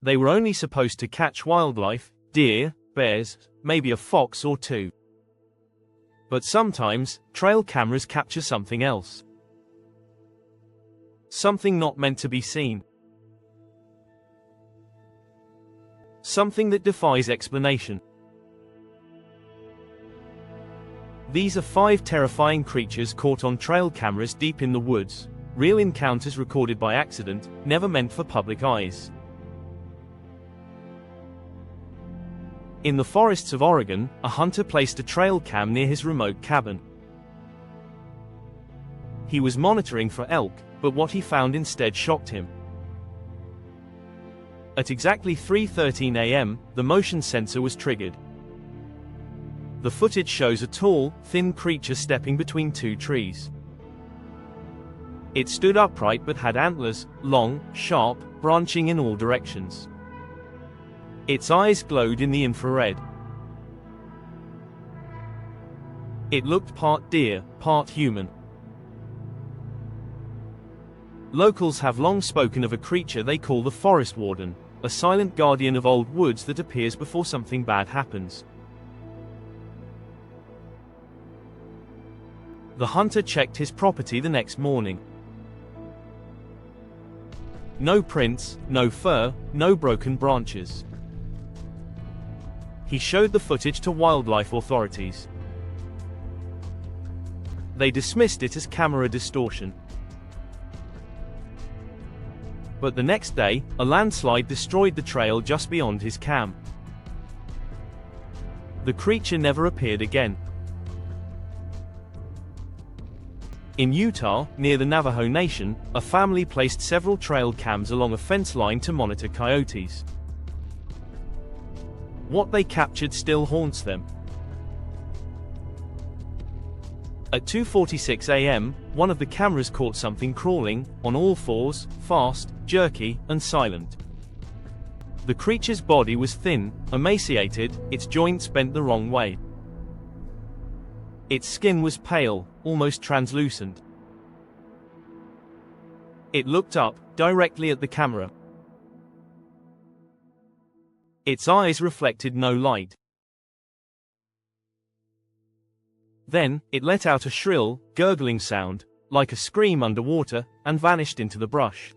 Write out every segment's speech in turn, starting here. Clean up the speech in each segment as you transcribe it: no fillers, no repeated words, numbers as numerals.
They were only supposed to catch wildlife, deer, bears, maybe a fox or two. But sometimes, trail cameras capture something else. Something not meant to be seen. Something that defies explanation. These are 5 terrifying creatures caught on trail cameras deep in the woods, real encounters recorded by accident, never meant for public eyes. In the forests of Oregon, a hunter placed a trail cam near his remote cabin. He was monitoring for elk, but what he found instead shocked him. At exactly 3:13 a.m., the motion sensor was triggered. The footage shows a tall, thin creature stepping between 2 trees. It stood upright but had antlers, long, sharp, branching in all directions. Its eyes glowed in the infrared. It looked part deer, part human. Locals have long spoken of a creature they call the forest warden, a silent guardian of old woods that appears before something bad happens. The hunter checked his property the next morning. No prints, no fur, no broken branches. He showed the footage to wildlife authorities. They dismissed it as camera distortion. But the next day, a landslide destroyed the trail just beyond his cam. The creature never appeared again. In Utah, near the Navajo Nation, a family placed several trail cams along a fence line to monitor coyotes. What they captured still haunts them. At 2:46 a.m., one of the cameras caught something crawling, on all fours, fast, jerky, and silent. The creature's body was thin, emaciated, its joints bent the wrong way. Its skin was pale, almost translucent. It looked up, directly at the camera. Its eyes reflected no light. Then, it let out a shrill, gurgling sound, like a scream underwater, and vanished into the brush.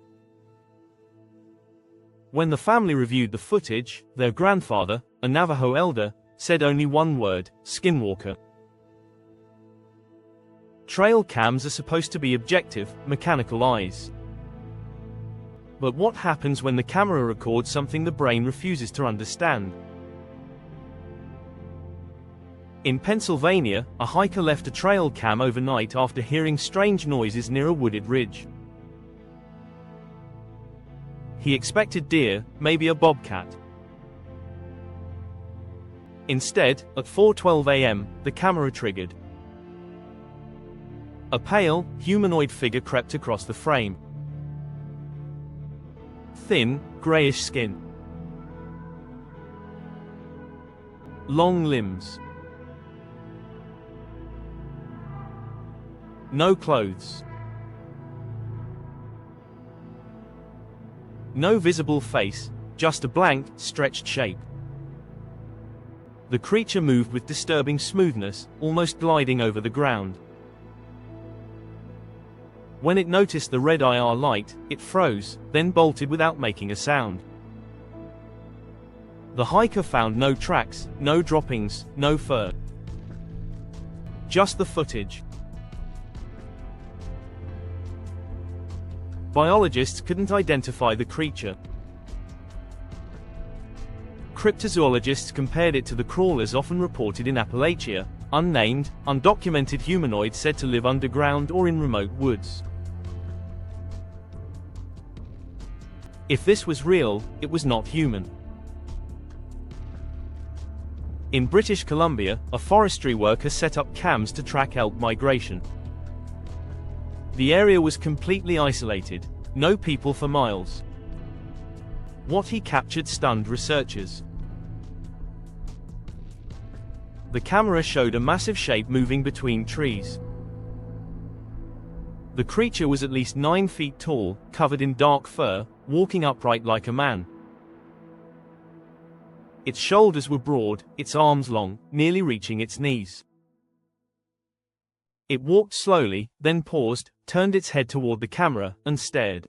When the family reviewed the footage, their grandfather, a Navajo elder, said only one word: skinwalker. Trail cams are supposed to be objective, mechanical eyes. But what happens when the camera records something the brain refuses to understand? In Pennsylvania, a hiker left a trail cam overnight after hearing strange noises near a wooded ridge. He expected deer, maybe a bobcat. Instead, at 4:12 a.m., the camera triggered. A pale, humanoid figure crept across the frame. Thin, grayish skin. Long limbs. No clothes. No visible face, just a blank, stretched shape. The creature moved with disturbing smoothness, almost gliding over the ground. When it noticed the red IR light, it froze, then bolted without making a sound. The hiker found no tracks, no droppings, no fur. Just the footage. Biologists couldn't identify the creature. Cryptozoologists compared it to the crawlers often reported in Appalachia, unnamed, undocumented humanoids said to live underground or in remote woods. If this was real, it was not human. In British Columbia, a forestry worker set up cams to track elk migration. The area was completely isolated, no people for miles. What he captured stunned researchers. The camera showed a massive shape moving between trees. The creature was at least 9 feet tall, covered in dark fur, walking upright like a man. Its shoulders were broad, its arms long, nearly reaching its knees. It walked slowly, then paused, turned its head toward the camera, and stared.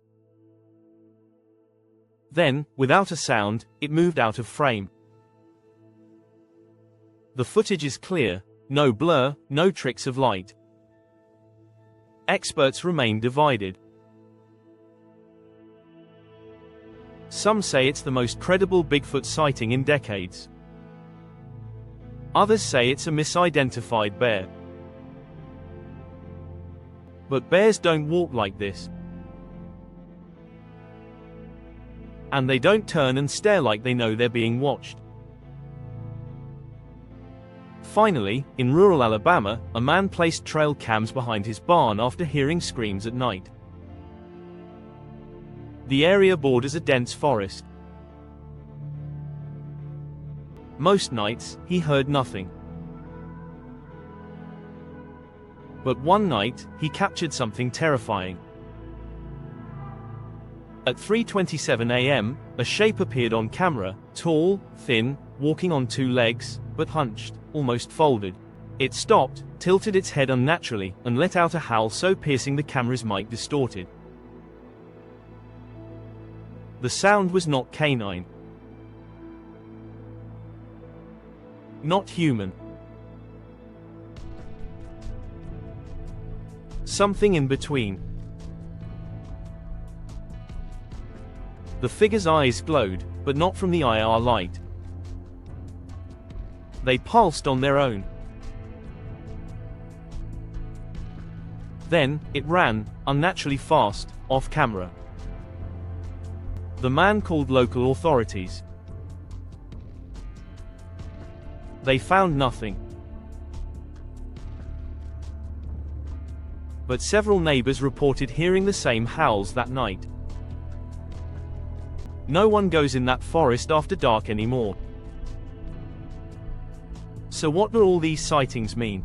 Then, without a sound, it moved out of frame. The footage is clear, no blur, no tricks of light. Experts remain divided. Some say it's the most credible Bigfoot sighting in decades. Others say it's a misidentified bear. But bears don't walk like this. And they don't turn and stare like they know they're being watched. Finally, in rural Alabama, a man placed trail cams behind his barn after hearing screams at night. The area borders a dense forest. Most nights, he heard nothing. But one night, he captured something terrifying. At 3:27 a.m., a shape appeared on camera, tall, thin, walking on two legs, but hunched, almost folded. It stopped, tilted its head unnaturally, and let out a howl so piercing the camera's mic distorted. The sound was not canine. Not human. Something in between. The figure's eyes glowed, but not from the IR light. They pulsed on their own. Then, it ran, unnaturally fast, off camera. The man called local authorities. They found nothing. But several neighbors reported hearing the same howls that night. No one goes in that forest after dark anymore. So what do all these sightings mean?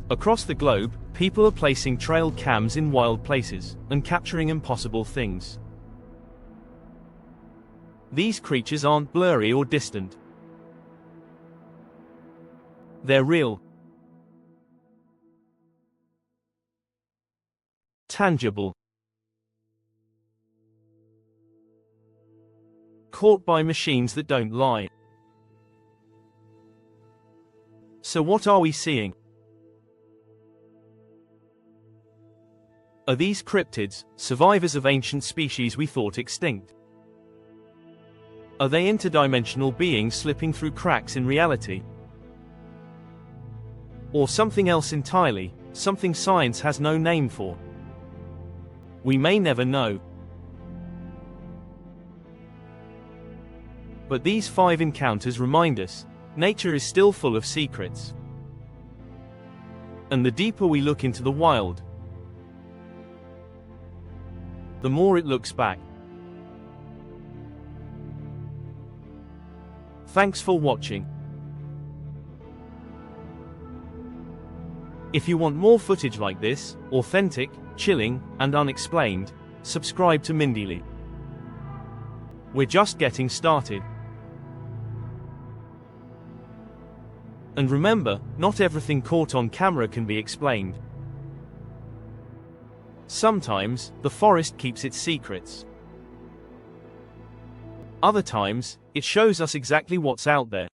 Across the globe, people are placing trail cams in wild places, and capturing impossible things. These creatures aren't blurry or distant. They're real. Tangible. Caught by machines that don't lie. So what are we seeing? Are these cryptids, survivors of ancient species we thought extinct? Are they interdimensional beings slipping through cracks in reality? Or something else entirely, something science has no name for? We may never know. But these 5 encounters remind us, nature is still full of secrets. And the deeper we look into the wild, the more it looks back. Thanks for watching. If you want more footage like this, authentic, chilling, and unexplained, subscribe to Mindily. We're just getting started. And remember, not everything caught on camera can be explained. Sometimes, the forest keeps its secrets. Other times, it shows us exactly what's out there.